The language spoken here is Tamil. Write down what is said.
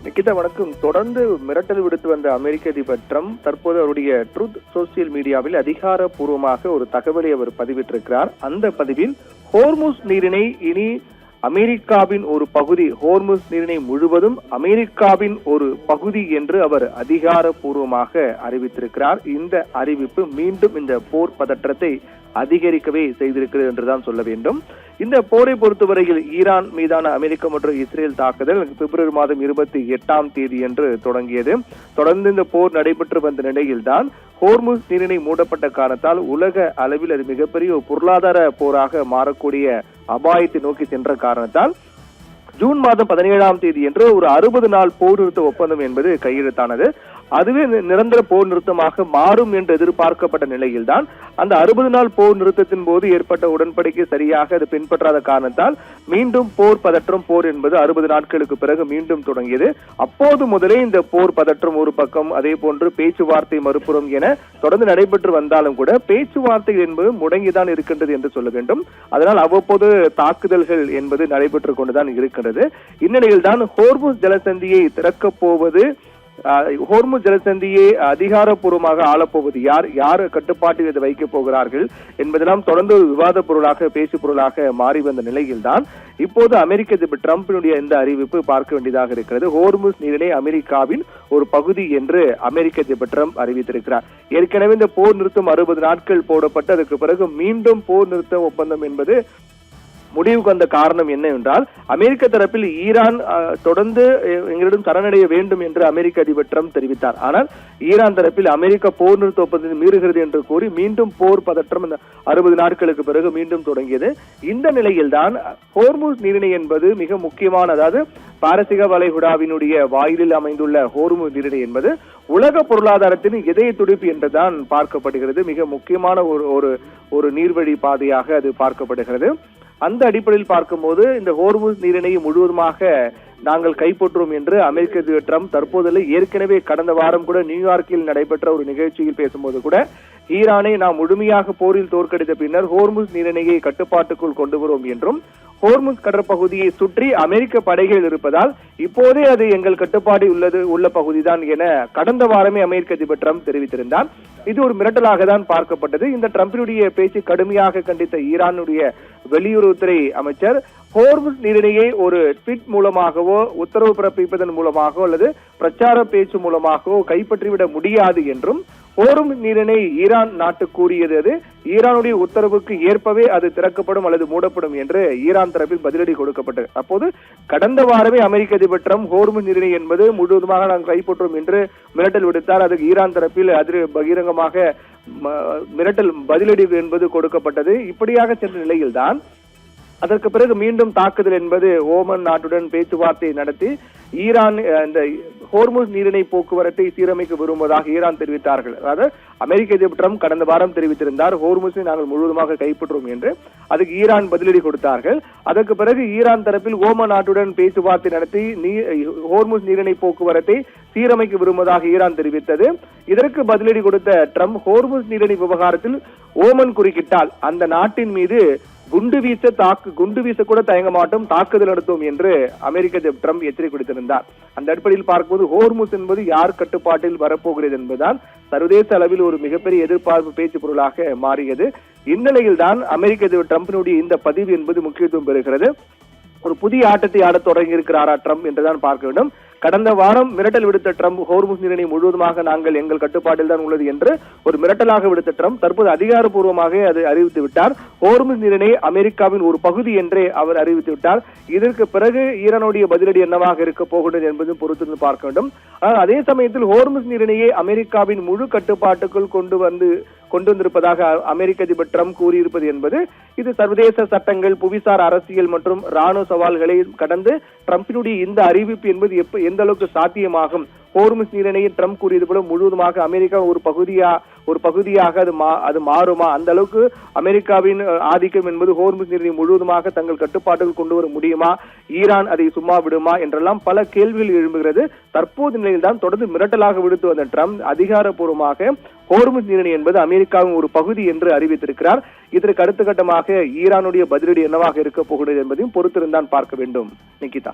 நிகிதா வணக்கம். தொடர்ந்து மிரட்டல் விடுத்து வந்த அமெரிக்க அதிபர் ட்ரம்ப் தற்போது அவருடைய ட்ரூத் சோசியல் மீடியாவில் அதிகாரப்பூர்வமாக ஒரு தகவலை அவர் பதிவிட்டிருக்கிறார். அந்த பதிவில் ஹோர்முஸ் நீரிணை இனி அமெரிக்காவின் ஒரு பகுதி, ஹோர்முஸ் நீரிணை முழுவதும் அமெரிக்காவின் ஒரு பகுதி என்று அவர் அதிகாரப்பூர்வமாக அறிவித்திருக்கிறார். இந்த அறிவிப்பு மீண்டும் இந்த போர் பதற்றத்தை அதிகரிக்கவே செய்திருக்கிறது என்றுதான் சொல்ல வேண்டும். இந்த போரை பொறுத்தவரையில் ஈரான் மீதான அமெரிக்கா மற்றும் இஸ்ரேல் தாக்குதல் பிப்ரவரி மாதம் 28 என்று தொடங்கியது. தொடர்ந்து இந்த போர் நடைபெற்று வந்த நிலையில்தான் ஹோர்முஸ் நீரிணை மூடப்பட்ட காரணத்தால் உலக அளவில் அது மிகப்பெரிய பொருளாதார போராக மாறக்கூடிய அபாயத்தை நோக்கி சென்ற காரணத்தால் ஜூன் மாதம் 17 என்று ஒரு 60 நாள் போர் நிறுத்த ஒப்பந்தம் என்பது கையெழுத்தானது. அதுவே நிரந்தர போர் நிறுத்தமாக மாறும் என்று எதிர்பார்க்கப்பட்ட நிலையில்தான் அந்த 60 நாள் போர் நிறுத்தத்தின் போது ஏற்பட்ட உடன்படிக்கை சரியாக அது பின்பற்றாத காரணத்தால் மீண்டும் போர் பதற்றம் போர் என்பது 60 நாட்களுக்கு பிறகு மீண்டும் தொடங்கியது. அப்போது முதலே இந்த போர் பதற்றம் ஒரு பக்கம், அதே போன்று பேச்சுவார்த்தை மறுபுறம் என தொடர்ந்து நடைபெற்று வந்தாலும் கூட பேச்சுவார்த்தை என்பது முடங்கிதான் இருக்கின்றது என்று சொல்ல வேண்டும். அதனால் அவ்வப்போது தாக்குதல்கள் என்பது நடைபெற்றுக் கொண்டுதான் இருக்கின்றது. இந்நிலையில் தான் ஹோர்முஸ் ஜலசந்தியை திறக்கப் போவது, ஹோர்முஸ் ஜலசந்தியை அதிகாரப்பூர்வமாக ஆளப்போவது யார் கட்டுப்பாட்டில் இதை வைக்கப் போகிறார்கள் என்பதெல்லாம் தொடர்ந்து விவாத பொருளாக பேசு பொருளாக மாறி வந்த நிலையில்தான் இப்போது அமெரிக்க அதிபர் ட்ரம்பினுடைய இந்த அறிவிப்பு பார்க்க வேண்டியதாக இருக்கிறது. ஹோர்முஸ் நீரிணை அமெரிக்காவின் ஒரு பகுதி என்று அமெரிக்க அதிபர் ட்ரம்ப் அறிவித்திருக்கிறார். ஏற்கனவே இந்த போர் நிறுத்தம் 60 நாட்கள் போடப்பட்டு அதற்கு பிறகு மீண்டும் போர் நிறுத்த ஒப்பந்தம் என்பது முடிவுக்கு வந்த காரணம் என்ன என்றால், அமெரிக்க தரப்பில் ஈரான் தொடர்ந்து எங்களிடம் சரணடைய வேண்டும் என்று அமெரிக்க அதிபர் ட்ரம்ப் தெரிவித்தார். ஆனால் ஈரான் தரப்பில் அமெரிக்கா போர் நிறுத்த ஒப்பந்தத்தை மீறுகிறது என்று கூறி மீண்டும் போர் பதற்றம் 60 நாட்களுக்கு பிறகு மீண்டும் தொடங்கியது. இந்த நிலையில்தான் ஹோர்முஸ் நீரிணை என்பது மிக முக்கியமான, அதாவது பாரசீக வளைகுடாவினுடைய வாயிலில் அமைந்துள்ள ஹோர்முஸ் நீரிணை என்பது உலக பொருளாதாரத்தின் இதய துடிப்பு என்றுதான் பார்க்கப்படுகிறது. மிக முக்கியமான ஒரு நீர்வழி பாதையாக அது பார்க்கப்படுகிறது. அந்த அடிப்படையில் பார்க்கும்போது இந்த ஹோர்முஸ் நீரிணையை முழுவதுமாக நாங்கள் கைப்பற்றுவோம் என்று அமெரிக்க அதிபர் ட்ரம்ப் தற்போதில்லை, ஏற்கனவே கடந்த வாரம் கூட நியூயார்க்கில் நடைபெற்ற ஒரு நிகழ்ச்சியில் பேசும்போது கூட ஈரானை நாம் முழுமையாக போரில் தோற்கடித்த பின்னர் ஹோர்முஸ் நீரிணையை கட்டுப்பாட்டுக்குள் கொண்டு வருவோம் என்றும், ஹோர்முஸ் கடற்பகுதியை சுற்றி அமெரிக்க படைகள் இருப்பதால் இப்போதே அது எங்கள் கட்டுப்பாடு உள்ள பகுதிதான் என கடந்த வாரமே அமெரிக்க அதிபர் ட்ரம்ப் தெரிவித்திருந்தார். இது ஒரு மிரட்டலாக தான் பார்க்கப்பட்டது. இந்த ட்ரம்பினுடைய பேச்சு கடுமையாக கண்டித்த ஈரானுடைய வெளியுறவுத்துறை அமைச்சர் ஹோர்முஸ் நீரிணையை ஒரு ட்வீட் மூலமாகவோ உத்தரவு பிறப்பிப்பதன் மூலமாகவோ அல்லது பிரச்சார பேச்சு மூலமாகவோ கைப்பற்றிவிட முடியாது என்றும், ஹோர்முஸ் நீரிணை ஈரான் நாட்டு கூறியது அது ஈரானுடைய உத்தரவுக்கு ஏற்பவே அது திறக்கப்படும் அல்லது மூடப்படும் என்று ஈரான் தரப்பில் பதிலடி கொடுக்கப்பட்டது. அப்போது கடந்த வாரமே அமெரிக்க அதிபர் ட்ரம்ப் ஹோர்முஸ் நீரிணை என்பது முழுவதுமாக நாங்கள் கைப்பற்றும் என்று மிரட்டல் விடுத்தார். அதுக்கு ஈரான் தரப்பில் பகிரங்கமாக மிரட்டல் பதிலடி என்பது கொடுக்கப்பட்டது. இப்படியாக சென்ற நிலையில்தான் அதற்கு பிறகு மீண்டும் தாக்குதல் என்பது ஓமன் நாட்டுடன் பேச்சுவார்த்தை நடத்தி ஈரான் இந்த ஹோர்முஸ் நீரிணை போக்குவரத்தை சீரமைக்க விரும்புவதாக ஈரான் தெரிவித்தார்கள். அதாவது அமெரிக்க அதிபர் ட்ரம்ப் கடந்த வாரம் தெரிவித்திருந்தார் ஹோர்முஸை நாங்கள் முழுவதுமாக கைப்பற்றுவோம் என்று. அதுக்கு ஈரான் பதிலடி கொடுத்தார்கள். அதற்கு பிறகு ஈரான் தரப்பில் ஓமன் நாட்டுடன் பேச்சுவார்த்தை நடத்தி ஹோர்முஸ் நீரிணை போக்குவரத்தை சீரமைக்க விரும்புவதாக ஈரான் தெரிவித்தது. இதற்கு பதிலடி கொடுத்த ட்ரம்ப் ஹோர்முஸ் நீரிணை விவகாரத்தில் ஓமன் குறுக்கிட்டால் அந்த நாட்டின் மீது குண்டு வீச கூட தயங்க மாட்டோம், தாக்குதல் நடத்தும் என்று அமெரிக்க அதிபர் ட்ரம்ப் எச்சரிக்கை கொடுத்திருந்தார். அந்த அடிப்படையில் பார்க்கும்போது ஹோர்முஸ் என்பது யார் கட்டுப்பாட்டில் வரப்போகிறது என்பதுதான் சர்வதேச அளவில் ஒரு மிகப்பெரிய எதிர்பார்ப்பு பேச்சு பொருளாக மாறியது. இந்நிலையில் தான் அமெரிக்க அதிபர் ட்ரம்பினுடைய இந்த பதிவு என்பது முக்கியத்துவம் பெறுகிறது. ஒரு புதிய ஆட்டத்தை ஆடத் தொடங்கி இருக்கிறாரா ட்ரம்ப் என்றுதான் பார்க்க வேண்டும். கடந்த வாரம் மிரட்டல் விடுத்த ட்ரம்ப் ஹோர்முஸ் நீரிணை முழுவதுமாக நாங்கள் எங்கள் கட்டுப்பாட்டில் தான் உள்ளது என்று ஒரு மிரட்டலாக விடுத்த ட்ரம்ப் தற்போது அதிகாரப்பூர்வமாக அது அறிவித்து விட்டார். ஹோர்முஸ் நீரிணை அமெரிக்காவின் ஒரு பகுதி என்றே அவர் அறிவித்து விட்டார். இதற்கு பிறகு ஈரானுடைய பதிலடி என்னவாக இருக்க போகிறது என்பதும் பொறுத்திருந்து பார்க்க வேண்டும். ஆனால் அதே சமயத்தில் ஹோர்முஸ் நீரிணையை அமெரிக்காவின் முழு கட்டுப்பாட்டுக்குள் கொண்டு வந்திருப்பதாக அமெரிக்க அதிபர் ட்ரம்ப் கூறியிருப்பது என்பது இது சர்வதேச சட்டங்கள், புவிசார் அரசியல் மற்றும் ராணுவ சவால்களை கடந்து ட்ரம்பினுடைய இந்த அறிவிப்பு என்பது எந்த அளவுக்கு சாத்தியமாகும். ஹோர்முஸ் நீரிணையை ட்ரம்ப் கூறியது போல முழுவதுமாக அமெரிக்கா ஒரு பகுதியாக அது மாறுமா? அந்த அளவுக்கு அமெரிக்காவின் ஆதிக்கம் என்பது ஹோர்முஸ் நீரிணை முழுவதுமாக தங்கள் கட்டுப்பாட்டுகள் கொண்டு வர முடியுமா? ஈரான் அதை சும்மா விடுமா என்றெல்லாம் பல கேள்விகள் எழும்புகிறது. தற்போது நிலையில் தான் தொடர்ந்து மிரட்டலாக விடுத்து வந்த ட்ரம்ப் அதிகாரப்பூர்வமாக ஹோர்முஸ் நீரிணை என்பது அமெரிக்காவின் ஒரு பகுதி என்று அறிவித்திருக்கிறார். இதற்கு அடுத்த கட்டமாக ஈரானுடைய பதிலடி என்னவாக இருக்க போகிறது என்பதையும் பொறுத்திருந்தான் பார்க்க வேண்டும். நிகிதா.